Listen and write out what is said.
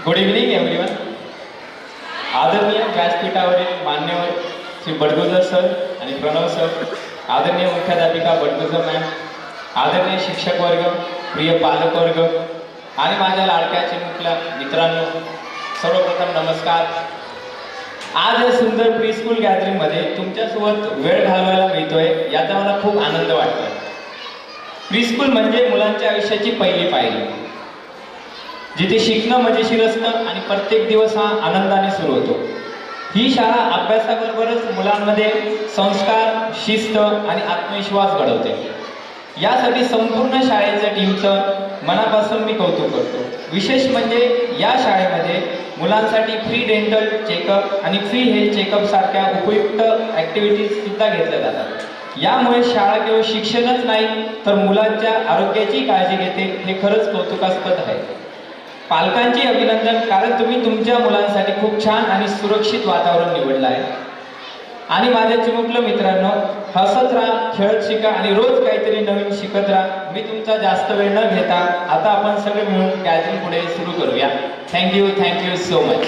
Good evening everyone. आदरणीय व्यासपीठावरील मान्यवर Shri Badgujar sir आणि प्रणव सर, आदरणीय मुख्याध्यापिका बडगुजर मॅम, आदरणीय शिक्षक वर्ग, प्रिय पालक वर्ग आणि माझ्या लाडक्या चिमुकल्या मित्रांनो, सर्वप्रथम नमस्कार. आज या सुंदर प्री स्कूल गॅदरिंगमध्ये तुमच्यासोबत वेळ घालवायला मिळतोय याचा मला खूप आनंद वाटतोय. प्री स्कूल म्हणजे मुलांच्या आयुष्याची पहिली पायरी, जिथे शिकणं मजेशीर असतं आणि प्रत्येक दिवस हा आनंदाने सुरू होतो. ही शाळा अभ्यासाबरोबरच मुलांमध्ये संस्कार, शिस्त आणि आत्मविश्वास घडवते. यासाठी संपूर्ण शाळेच्या टीमचं मनापासून मी कौतुक करतो. विशेष म्हणजे या शाळेमध्ये मुलांसाठी फ्री डेंटल चेकअप आणि फ्री हेल्थ चेकअप सारख्या उपयुक्त ॲक्टिव्हिटीज सुद्धा घेतल्या जातात. यामुळे शाळा केवळ शिक्षणच नाही तर मुलांच्या आरोग्याची काळजी घेते. हे खरंच कौतुकास्पद आहे. पालकांचे अभिनंदन, कारण तुम्ही तुमच्या मुलांसाठी खूप छान आणि सुरक्षित वातावरण निवडलं आहे. आणि माझ्या चिमुकल्या मित्रांनो, हसत राहा, खेळत शिका आणि रोज काहीतरी नवीन शिकत राहा. मी तुमचा जास्त वेळ न घेता आता आपण सगळे मिळून गॅदरिंग पुढे सुरू करूया. Thank you so much.